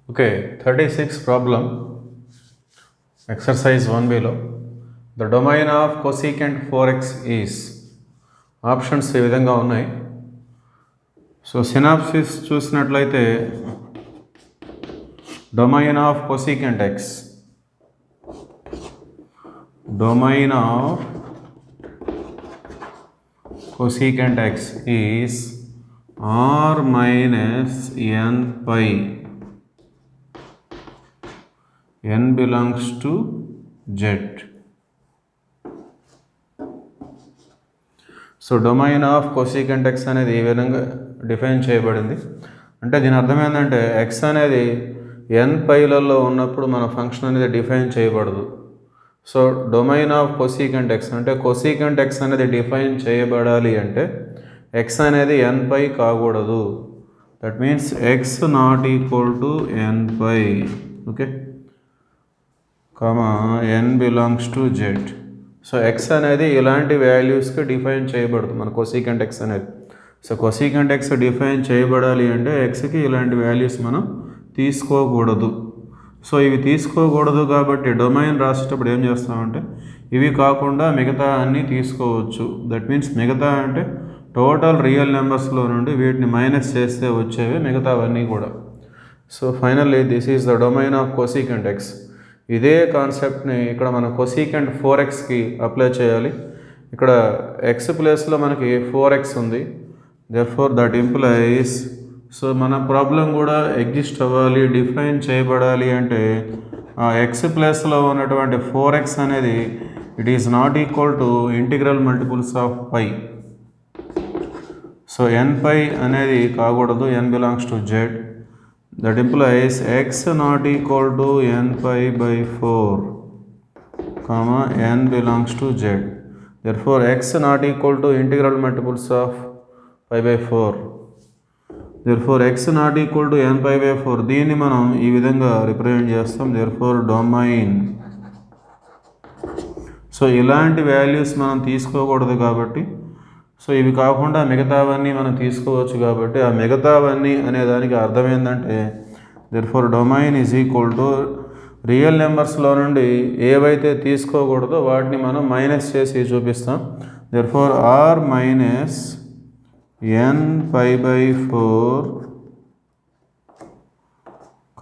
Okay, 36 problem, exercise 1 below. The domain of cosecant 4x is options ఈ విధంగా ఉన్నాయి. So synopsis చూసినట్లయితే domain of cosecant x, domain of cosecant x is r minus n pi. n belongs to z. So domain of cosecant x అనేది ఈ విధంగా define చేయబడింది. అంటే దీని అర్థం ఏంటంటే x అనేది n పైలలో ఉన్నప్పుడు మన ఫంక్షన్ అనేది డిఫైన్ చేయబడదు. So domain of cosecant x అంటే cosecant x అనేది డిఫైన్ చేయబడాలి అంటే x అనేది n పై కాకూడదు. That means x not equal to n pi. Okay, n belongs to z. So x అనేది ఇలాంటి వాల్యూస్కి డిఫైన్ చేయబడుతుంది మన cosecant x అనేది. సో cosecant x డిఫైన్ చేయబడాలి అంటే xకి ఇలాంటి వాల్యూస్ మనం తీసుకోకూడదు. సో ఇవి తీసుకోకూడదు కాబట్టి డొమైన్ రాసేటప్పుడు ఏం చేస్తామంటే ఇవి కాకుండా మిగతా అన్నీ తీసుకోవచ్చు. దట్ మీన్స్ మిగతా అంటే టోటల్ రియల్ నెంబర్స్లో నుండి వీటిని మైనస్ చేస్తే వచ్చేవి మిగతావన్నీ కూడా. So finally this is the domain of cosecant x. ఇదే కాన్సెప్ట్ని ఇక్కడ మనం cosecant 4xకి అప్లై చేయాలి. ఇక్కడ x ప్లేస్లో మనకి 4x ఉంది. therefore దట్ ఇంప్లైస్, సో మన ప్రాబ్లం కూడా ఎగ్జిస్ట్ అవ్వాలి, డిఫైన్ చేయబడాలి అంటే ఆ x ప్లేస్లో ఉన్నటువంటి 4x అనేది it is not equal to integral multiples of pi. So n pi అనేది కాకూడదు, n belongs to z. That implies x not equal to n pi by 4, comma n belongs to z. Therefore x not equal to integral multiples of pi by 4. Therefore x not equal to n pi by 4. దీన్ని మనం ఈ విధంగా represent చేస్తాం. therefore domain. So ఇలాంటి values మనం తీసుకోకూడదు కాబట్టి, so ఇవి కాకుండా మిగతావన్నీ మనం తీసుకోవచ్చు కాబట్టి ఆ మిగతావన్నీ అనే దానికి అర్థం ఏంటంటే therefore domain is equal to real నెంబర్స్లో నుండి ఏవైతే తీసుకోకూడదో వాటిని మనం మైనస్ చేసి చూపిస్తాం. therefore r minus n pi by 4,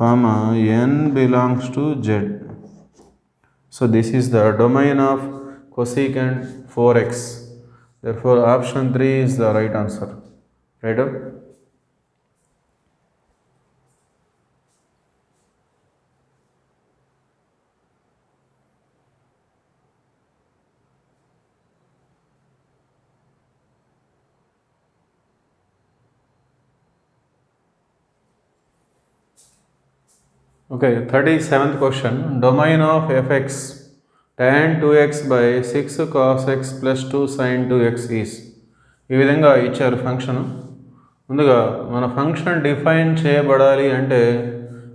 comma n belongs to z. So this is the domain of cosecant 4x. Therefore option 3 is the right answer. Right up? Okay, 37th question. Domain of fx tan 2x by 6 cos x plus 2 sin 2x is. ఈ విధంగా ఇచ్చారు function. ముందుగా మన function define చేయబడాలి అంటే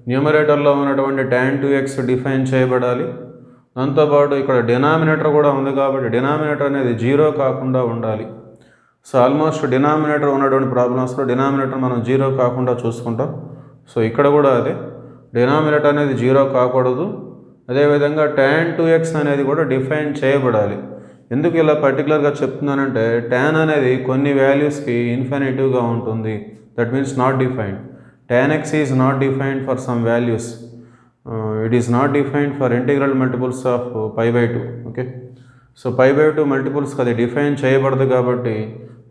న్యూమరేటర్లో ఉన్నటువంటి tan 2x define చేయబడాలి. దాంతోపాటు ఇక్కడ డినామినేటర్ కూడా ఉంది కాబట్టి డినామినేటర్ అనేది 0 కాకుండా ఉండాలి. సో ఆల్మోస్ట్ డినామినేటర్ ఉన్నటువంటి ప్రాబ్లమ్స్లో డినామినేటర్ మనం 0 కాకుండా చూసుకుంటాం. సో ఇక్కడ కూడా అదే డినామినేటర్ అనేది 0 కాకూడదు. అదేవిధంగా tan 2x అనేది కూడా డిఫైన్ చేయబడాలి. ఎందుకు ఇలా పర్టికులర్గా చెప్తున్నానంటే tan అనేది కొన్ని వాల్యూస్కి ఇన్ఫినిటివ్గా ఉంటుంది. That means not defined. tan x is not defined for some values. It is not defined for integral multiples of pi by 2. Okay, so pi by 2 మల్టిపుల్స్కి అది డిఫైన్ చేయబడదు కాబట్టి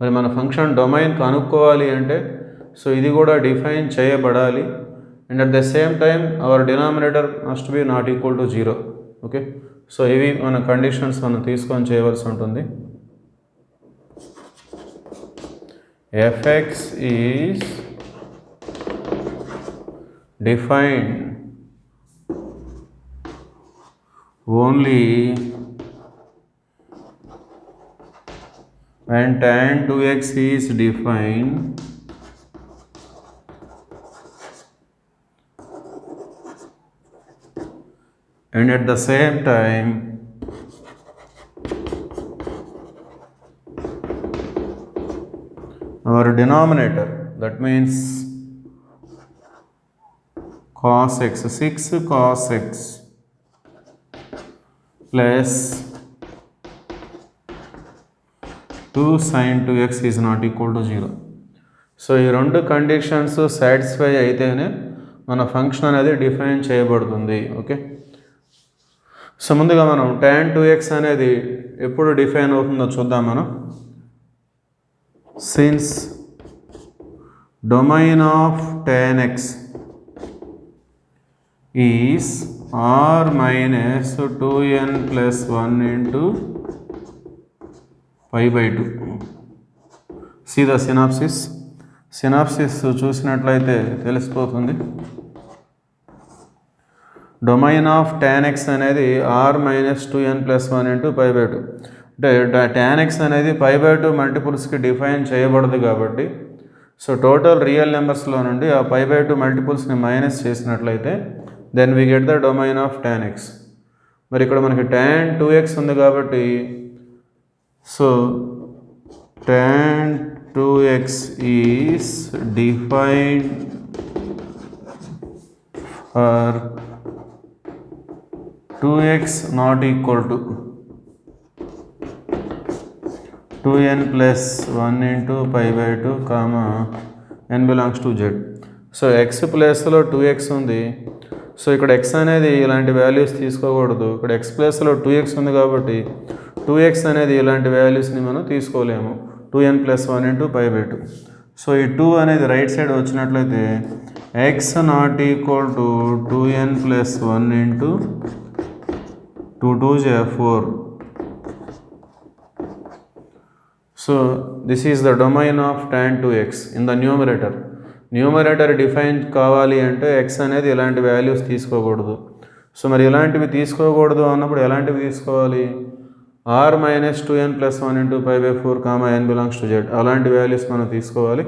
మరి మన ఫంక్షన్ డొమైన్ కనుక్కోవాలి అంటే సో ఇది కూడా డిఫైన్ చేయబడాలి. and at the same time our denominator must be not equal to 0. okay, so ఇవి మన కండిషన్స్ మనం తీసుకొని చేయవలసి ఉంటుంది. fx is defined only when tan 2x is defined and at the same time our denominator, that means cos x, 6 cos x plus 2 sin 2x is not equal to 0. So ఈ రెండు conditions satisfy అయితేనే మన function అనేది define చేయబడుతుంది. Okay, so ముందుగా మనం tan 2x అనేది ఎప్పుడు డిఫైన్ అవుతుందో చూద్దాం. మనం since domain of tan x is r minus 2n plus 1 into pi by 2. See the synopsis చూసినట్లయితే తెలిసిపోతుంది. డొమైన్ ఆఫ్ tan x అనేది r minus 2n plus 1 into pi by 2. అంటే tan x అనేది pi by 2 మల్టిపుల్స్కి డిఫైన్ చేయబడదు కాబట్టి, so total real నెంబర్స్లో నుండి ఆ pi by 2 మల్టిపుల్స్ని మైనస్ చేసినట్లయితే then we get the domain of tan x. మరి ఇక్కడ మనకి tan 2x ఉంది కాబట్టి, so tan 2x is defined for 2x not equal to 2n plus 1 into pi by 2 comma n belongs to z. So x ప్లేస్లో 2x ఉంది. So ఇక్కడ x అనేది ఇలాంటి వాల్యూస్ తీసుకోకూడదు. ఇక్కడ x ప్లేస్లో 2x ఉంది కాబట్టి 2x అనేది ఇలాంటి వాల్యూస్ని మనం తీసుకోలేము. 2n plus 1 into pi by 2. So ఈ 2 అనేది రైట్ సైడ్ వచ్చినట్లయితే x not equal to 2n plus 1 into 2 2s 4. So this is the domain of tan 2x in the numerator. Numerator define కావాలి అంటే x అనేది ఇలాంటి వాల్యూస్ తీసుకోకూడదు. So మరి ఇలాంటివి తీసుకోకూడదు అన్నప్పుడు ఎలాంటివి తీసుకోవాలి? r minus 2n plus 1 into pi by 4 comma n belongs to z. అలాంటి వాల్యూస్ మనం తీసుకోవాలి.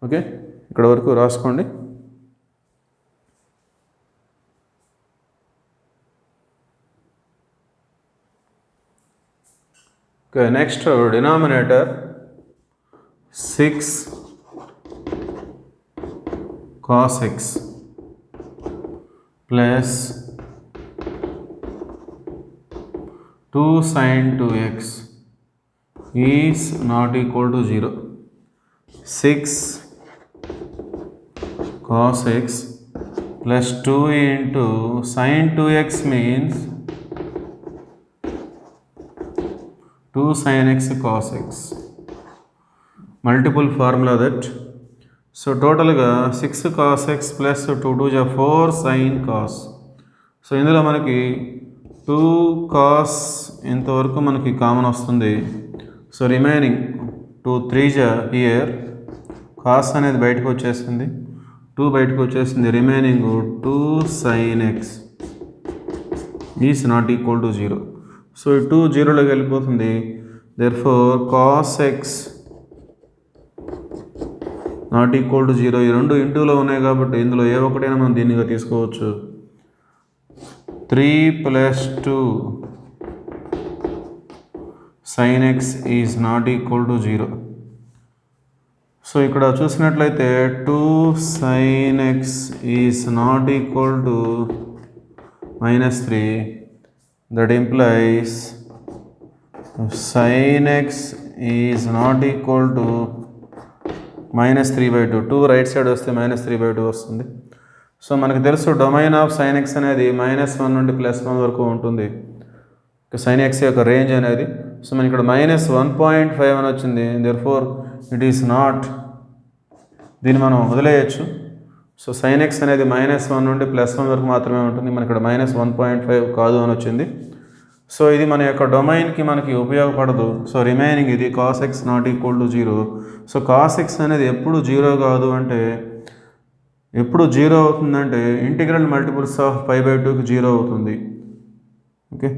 ఓకే, ఇక్కడ వరకు రాసుకోండి. Okay, next denominator 6 cos x plus 2 sin 2x is not equal to 0. 6 cos x plus 2 into sin 2x means 2 sin x cos x. Multiple formula that. So టోటల్గా 6 cos x plus 2 2 4 sin cos. So ఇందులో మనకి 2 cos ఇంతవరకు మనకి common వస్తుంది. So remaining 2 3 here cos అనేది బయటకు వచ్చేసింది, 2 బయటకు వచ్చేసింది. Remaining 2 sin x is not equal to 0. So ఈ 2 జీరోలోకి వెళ్ళిపోతుంది. therefore cos x not equal to 0. ఈ రెండు ఇంటూలో ఉన్నాయి కాబట్టి ఇందులో ఏ ఒకటైనా మనం దీనిగా తీసుకోవచ్చు. 3 plus 2 sin x is not equal to 0. So ఇక్కడ చూసినట్లయితే 2 sin x is not equal to -3. That implies sin x is not equal to -3/2. 2 right side వస్తే -3/2 వస్తుంది. సో మనకు తెలుసు డొమైన్ ఆఫ్ sin x అనేది -1 నుండి +1 వరకు ఉంటుంది. sin x యొక్క రేంజ్ అనేది. సో మనకి ఇక్కడ -1.5 అని వచ్చింది. therefore ఇట్ ఈస్ నాట్, దీన్ని మనం వదిలేయచ్చు. సో sin x అనేది -1 నుండి +1 వరకు మాత్రమే ఉంటుంది. మనకి ఇక్కడ -1.5 కాదు అని వచ్చింది. సో ఇది మన యొక్క డొమైన్కి మనకి ఉపయోగపడదు. సో రిమైనింగ్ ఇది cos x not equal to 0. So cos x అనేది ఎప్పుడు 0 కాదు అంటే, ఎప్పుడు 0 అవుతుందంటే ఇంటిగ్రల్ మల్టిపుల్స్ ఆఫ్ π/2కి 0 అవుతుంది. ఓకే,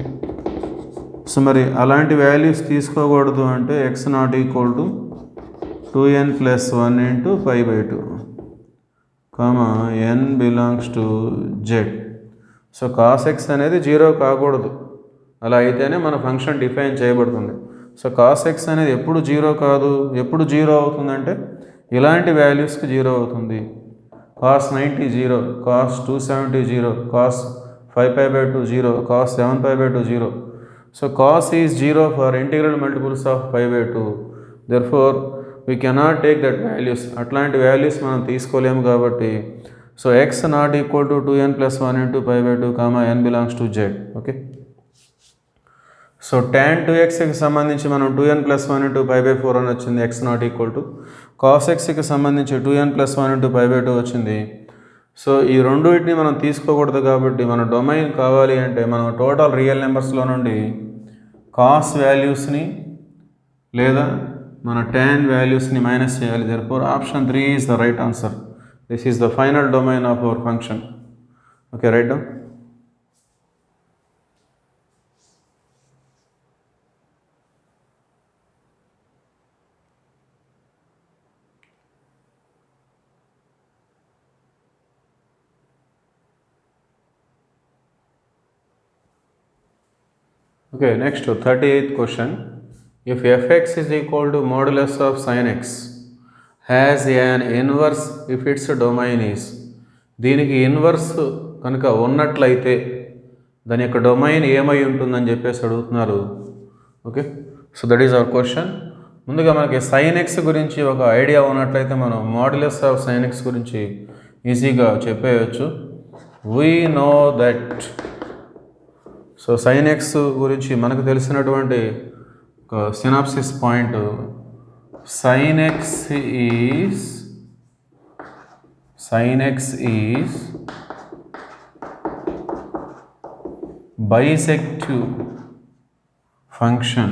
సో మరి అలాంటి వాల్యూస్ తీసుకోకూడదు అంటే x not equal to 2n plus 1 into π/2 comma n belongs to z. So cos x అనేది 0 కాకూడదు. అలా అయితేనే మన ఫంక్షన్ డిఫైన్ చేయబడుతుంది. సో cos x అనేది ఎప్పుడు 0 కాదు. ఎప్పుడు 0 అవుతుందంటే ఇలాంటి వాల్యూస్కి 0 అవుతుంది. cos 90 0, cos 270 0, cos 5 pi by 2 0, cos 7 pi by 2 0. So cos is 0 for integral multiples of pi by 2. Therefore we cannot take that values. అట్లాంటి వాల్యూస్ మనం తీసుకోలేము కాబట్టి so x not equal to 2n plus 1 into pi by 2 comma n belongs to z. Okay, so tan 2xకి సంబంధించి మనం 2n plus 1 into pi by 4 అని వచ్చింది, x not equal to cos xకి సంబంధించి 2n plus 1 into pi by 2 వచ్చింది. So ఈ రెండింటిని మనం తీసుకోకూడదు కాబట్టి మన డొమైన్ కావాలి అంటే మనం టోటల్ రియల్ నెంబర్స్లో నుండి కాస్ వాల్యూస్ని లేదా మన tan వాల్యూస్ని మైనస్ చేయాలి. therefore option 3 is the right answer. This is the final domain of our function. Okay, right down. Okay, next 38th question. If fx is equal to modulus of sin x has an inverse if its domain is, దీనికి inverse కనుక ఉన్నట్లయితే దాని యొక్క domain ఏమై ఉంటుందని చెప్పేసి అడుగుతున్నారు. Okay, so that is our question. ముందుగా మనకి sin x గురించి ఒక ఐడియా ఉన్నట్లయితే మనం మాడ్యులస్ ఆఫ్ sin x గురించి ఈజీగా చెప్పేయచ్చు. We know that, so sin x గురించి మనకు తెలిసినటువంటి ఒక synopsis point, sin x is bisective function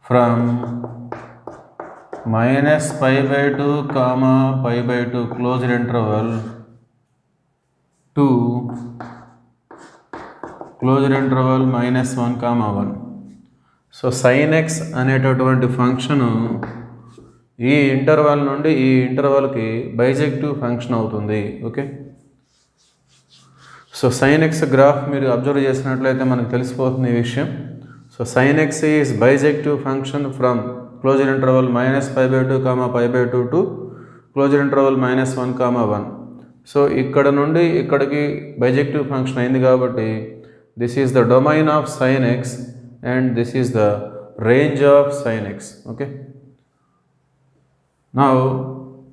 from minus pi by 2 comma pi by 2 closed interval to closed interval minus 1 comma 1. So sin x అనేటటువంటి function ఈ interval నుండి ఈ ఇంటర్వల్కి bijective function అవుతుంది. Okay, so sin x graph మీరు observe చేసినట్లయితే మనకు తెలిసిపోతుంది ఈ విషయం. So sin x is bijective function from closed interval minus pi by 2 comma pi by 2 to closed interval minus 1 comma 1. So ఇక్కడ నుండి ఇక్కడికి బైజెక్టివ్ ఫంక్షన్ అయింది కాబట్టి this is the domain of sin x and this is the range of sin x. Okay, now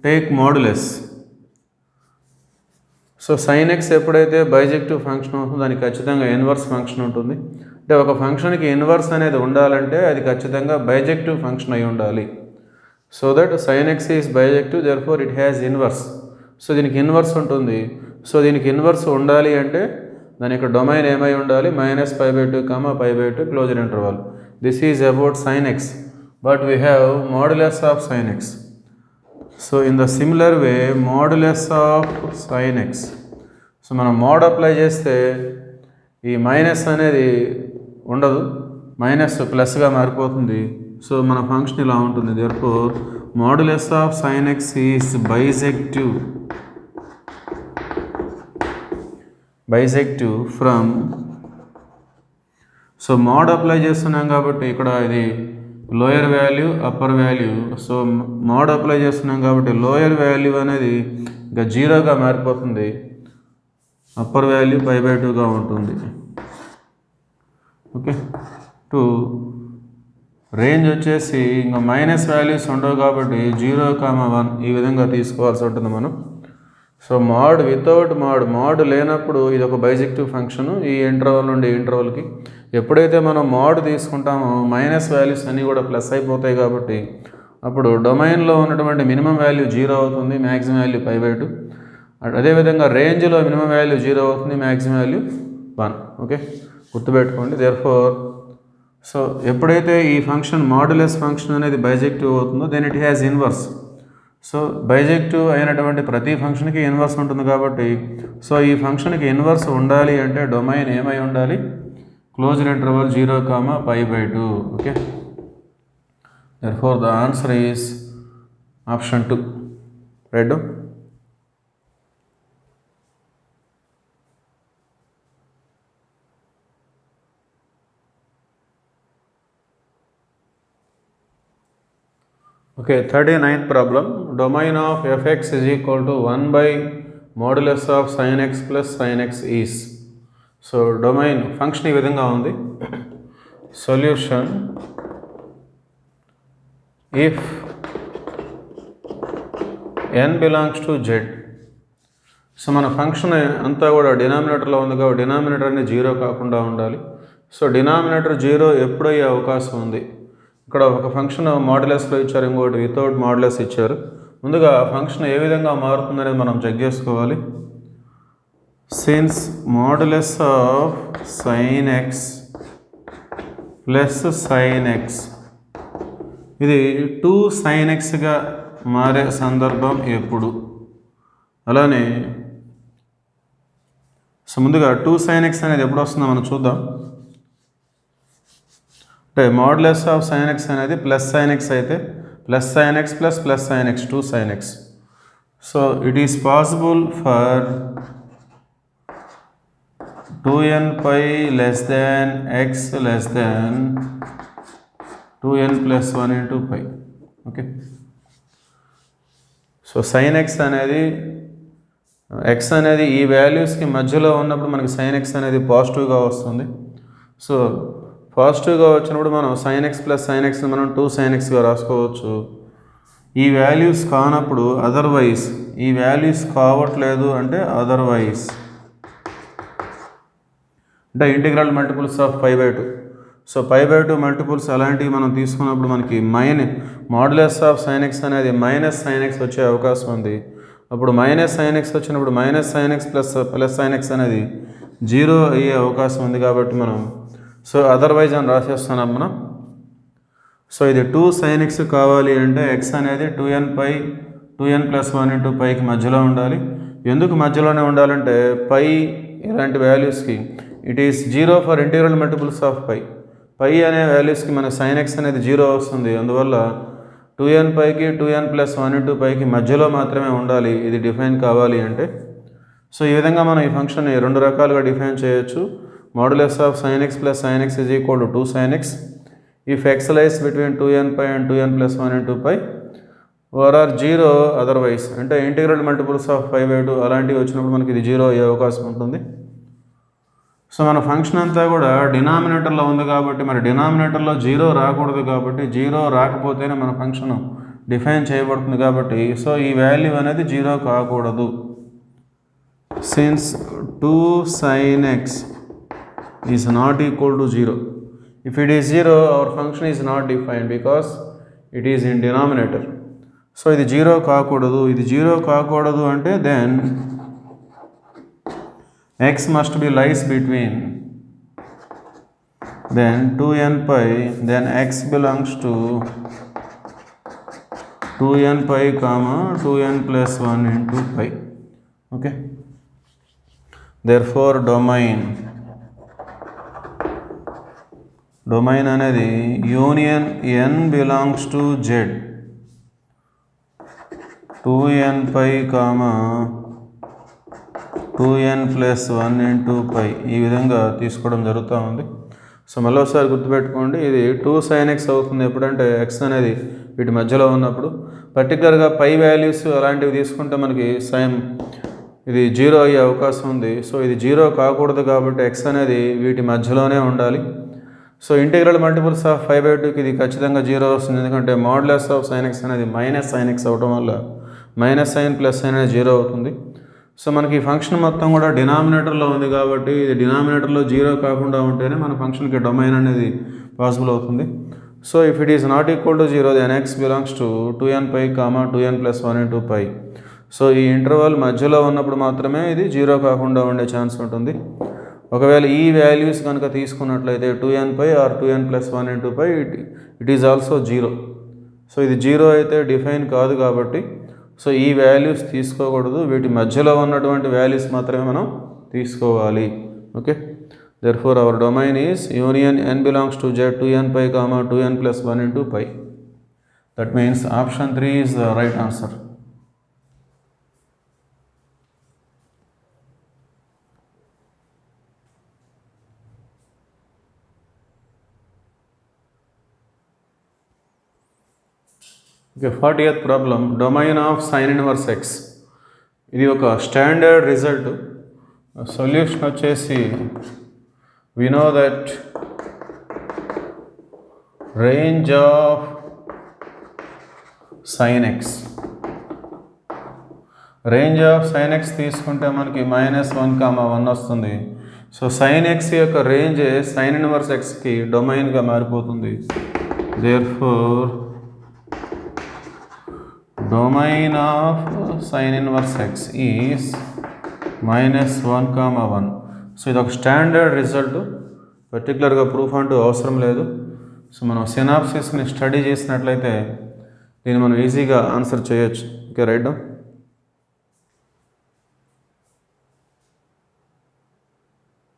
take modulus. So sin x ఎప్పుడైతే bijective function అవుతుందో దానికి ఖచ్చితంగా inverse function ఉంటుంది. అంటే ఒక ఫంక్షన్కి ఇన్వర్స్ అనేది ఉండాలంటే అది ఖచ్చితంగా బైజెక్టివ్ ఫంక్షన్ అయి ఉండాలి. So that sin x is bijective, therefore it has inverse. So దీనికి ఇన్వర్స్ ఉంటుంది. సో దీనికి ఇన్వర్స్ ఉండాలి అంటే దాని యొక్క డొమైన్ ఏమై ఉండాలి, minus pi by 2 comma pi by 2 closed interval. This is about sin x, but we have modulus of sin x. So in the similar way modulus of sin x, so మనం mode apply చేస్తే ఈ minus అనేది ఉండదు, minus ప్లస్గా మారిపోతుంది. So మన function ఇలా ఉంటుంది. therefore modulus of sin x is bijective from, so mode apply చేస్తున్నాం కాబట్టి ఇక్కడ ఇది lower value upper value. So mode apply చేస్తున్నాం కాబట్టి లోయర్ వాల్యూ అనేది ఇంకా 0గా మారిపోతుంది, అప్పర్ వాల్యూ pi by 2గా ఉంటుంది. ఓకే, టు రేంజ్ వచ్చేసి ఇంకా మైనస్ వాల్యూస్ ఉండవు కాబట్టి 0, 1 ఈ విధంగా తీసుకోవాల్సి ఉంటుంది మనం. సో మోడ్ వితౌట్ మోడ్ లేనప్పుడు ఇది ఒక బైజెక్టివ్ ఫంక్షను ఈ ఇంటర్వల్ నుండి ఇంటర్వల్కి. ఎప్పుడైతే మనం మోడ్ తీసుకుంటామో మైనస్ వాల్యూస్ అన్నీ కూడా ప్లస్ అయిపోతాయి కాబట్టి అప్పుడు డొమైన్లో ఉన్నటువంటి మినిమం వాల్యూ 0 అవుతుంది, మ్యాక్సిమం వాల్యూ pi by 2. అదేవిధంగా రేంజ్లో మినిమం వాల్యూ 0 అవుతుంది, మ్యాక్సిమం వాల్యూ 1. ఓకే, గుర్తుపెట్టుకోండి. therefore సో ఎప్పుడైతే ఈ ఫంక్షన్ మాడ్యులస్ ఫంక్షన్ అనేది బైజెక్టివ్ అవుతుందో then it has inverse. So bijective అయినటువంటి ప్రతి ఫంక్షన్కి ఇన్వర్స్ ఉంటుంది కాబట్టి సో ఈ ఫంక్షన్కి ఇన్వర్స్ ఉండాలి అంటే డొమైన్ ఏమై ఉండాలి, closed interval 0, pi by 2. Okay, therefore the answer is option 2. Right? Okay, 39th problem. Domain of fx is equal to 1 by modulus of sin x plus sin x is. So domain function ఈ విధంగా ఉంది. Solution if n belongs to z. So మన function అంతా కూడా డినామినేటర్లో ఉంది కాబట్టి denominator అనేది zero కాకుండా ఉండాలి. సో డినామినేటర్ జీరో ఎప్పుడు అయ్యే అవకాశం ఉంది. ఇక్కడ ఒక ఫంక్షన్ మాడ్యులస్లో ఇచ్చారు, ఇంకోటి వితౌట్ మాడ్యులస్ ఇచ్చారు. ముందుగా ఫంక్షన్ ఏ విధంగా మారుతుందనేది మనం చెక్ చేసుకోవాలి. Since modulus of sign X plus sign X ఇది 2 sin xగా మారే సందర్భం ఎప్పుడు. అలానే సో ముందుగా 2 sin x అనేది ఎప్పుడు వస్తుందో మనం చూద్దాం. అంటే మాడ్యులస్ ఆఫ్ sin x అనేది ప్లస్ sin x అయితే plus sin x plus sin x 2 sin x. So it is possible for 2n pi less than x less than 2n plus 1 into pi. Okay, so sin x అనేది x అనేది ఈ వాల్యూస్కి మధ్యలో ఉన్నప్పుడు మనకి sin x అనేది పాజిటివ్గా వస్తుంది. So పాజిటివ్గా వచ్చినప్పుడు మనం sin x plus sin x మనం 2 sin xగా రాసుకోవచ్చు. ఈ వాల్యూస్ కానప్పుడు అదర్వైజ్, ఈ వాల్యూస్ కావట్లేదు అంటే అదర్వైజ్ అంటే integral multiples of π/2. So π/2 multiples అలాంటివి మనం తీసుకున్నప్పుడు మనకి మాడ్యులస్ ఆఫ్ sin x అనేది మైనస్ sin x వచ్చే అవకాశం ఉంది. అప్పుడు మైనస్ sin x వచ్చినప్పుడు minus sin x plus sin x అనేది జీరో అయ్యే అవకాశం ఉంది. కాబట్టి మనం సో అదర్వైజ్ అని రాసేస్తున్నాం మనం. సో ఇది 2 sin x కావాలి అంటే x అనేది 2n ప్లస్ 1 ఇంటూ పైకి మధ్యలో ఉండాలి. ఎందుకు మధ్యలోనే ఉండాలంటే పై ఇలాంటి వాల్యూస్కి it is zero for integral multiples of pi అనే వాల్యూస్కి మన sin x అనేది జీరో వస్తుంది. అందువల్ల 2n పైకి 2n ప్లస్ 1 ఇంటూ పైకి మధ్యలో మాత్రమే ఉండాలి ఇది డిఫైన్ కావాలి అంటే. సో ఈ విధంగా మనం ఈ ఫంక్షన్ని రెండు రకాలుగా డిఫైన్ చేయొచ్చు. Modulus of sin x plus sin x is equal to 2 sin x if x lies between 2n pi and 2n plus 1 into pi or zero otherwise అంటే ఇంటిగ్రల్ మల్టిపుల్స్ ఆఫ్ π/2 అలాంటివి వచ్చినప్పుడు మనకి ఇది జీరో అయ్యే అవకాశం ఉంటుంది. So మన function అంతా కూడా డినామినేటర్లో ఉంది కాబట్టి మరి డినామినేటర్లో జీరో రాకూడదు కాబట్టి జీరో రాకపోతేనే మన ఫంక్షన్ డిఫైన్ చేయబడుతుంది కాబట్టి సో ఈ వాల్యూ అనేది జీరో కాకూడదు. Since 2 sin x is not equal to zero. If it is zero our function is not defined because it is in denominator. So ఇది జీరో కాకూడదు. ఇది జీరో కాకూడదు అంటే then x must be lies between then 2n pi then x belongs to 2n pi comma 2n plus 1 into pi. Okay, therefore domain అనేది union n belongs to z 2n pi comma 2n plus 1 into pi ఈ విధంగా తీసుకోవడం జరుగుతూ ఉంది. So మళ్ళీ ఒకసారి గుర్తుపెట్టుకోండి, ఇది 2 sin x అవుతుంది ఎప్పుడంటే x అనేది వీటి మధ్యలో ఉన్నప్పుడు. పర్టికులర్గా పై వాల్యూస్ అలాంటివి తీసుకుంటే మనకి ఇది జీరో అయ్యే అవకాశం ఉంది. సో ఇది జీరో కాకూడదు కాబట్టి x అనేది వీటి మధ్యలోనే ఉండాలి. సో ఇంటిగ్రల్ మల్టిపుల్స్ ఆఫ్ π/2కి ఇది ఖచ్చితంగా జీరో వస్తుంది. ఎందుకంటే మాడ్యులస్ ఆఫ్ sin x అనేది మైనస్ sin x అవడం వల్ల మైనస్ sin ప్లస్ sin అనేది జీరో అవుతుంది. సో మనకి ఈ ఫంక్షన్ మొత్తం కూడా డినామినేటర్లో ఉంది కాబట్టి ఇది డినామినేటర్లో జీరో కాకుండా ఉంటేనే మన ఫంక్షన్కి డొమైన్ అనేది పాసిబుల్ అవుతుంది. So if it is not equal to zero then x belongs to 2n pi comma 2n plus 1 into pi. So ఈ ఇంటర్వల్ మధ్యలో ఉన్నప్పుడు మాత్రమే ఇది జీరో కాకుండా ఉండే ఛాన్స్ ఉంటుంది. ఒకవేళ ఈ వాల్యూస్ కనుక తీసుకున్నట్లయితే 2n pi or 2n plus 1 into pi it is also zero. So ఇది జీరో అయితే డిఫైన్ కాదు కాబట్టి సో ఈ వాల్యూస్ తీసుకోకూడదు. వీటి మధ్యలో ఉన్నటువంటి వాల్యూస్ మాత్రమే మనం తీసుకోవాలి. Okay, therefore our domain is union n belongs to z 2n pi comma 2n plus 1 into pi. That means option 3 is the right answer. Okay 40th problem domain of sine inverse x. ఇది ఒక standard result. Solution వచ్చేసి we know that range of sin x, range of sin x తీసుకుంటే మనకి -1, 1 వస్తుంది. So sin x యొక్క range sin inverse xకి డొమైన్గా మారిపోతుంది. therefore domain of sin inverse x is -1, 1. So ఇది ఒక స్టాండర్డ్ రిజల్ట్, పర్టికులర్గా ప్రూఫ్ అంటూ అవసరం లేదు. సో మనం సినాప్సిస్ని స్టడీ చేసినట్లయితే దీన్ని మనం ఈజీగా ఆన్సర్ చేయొచ్చు. Okay, right down.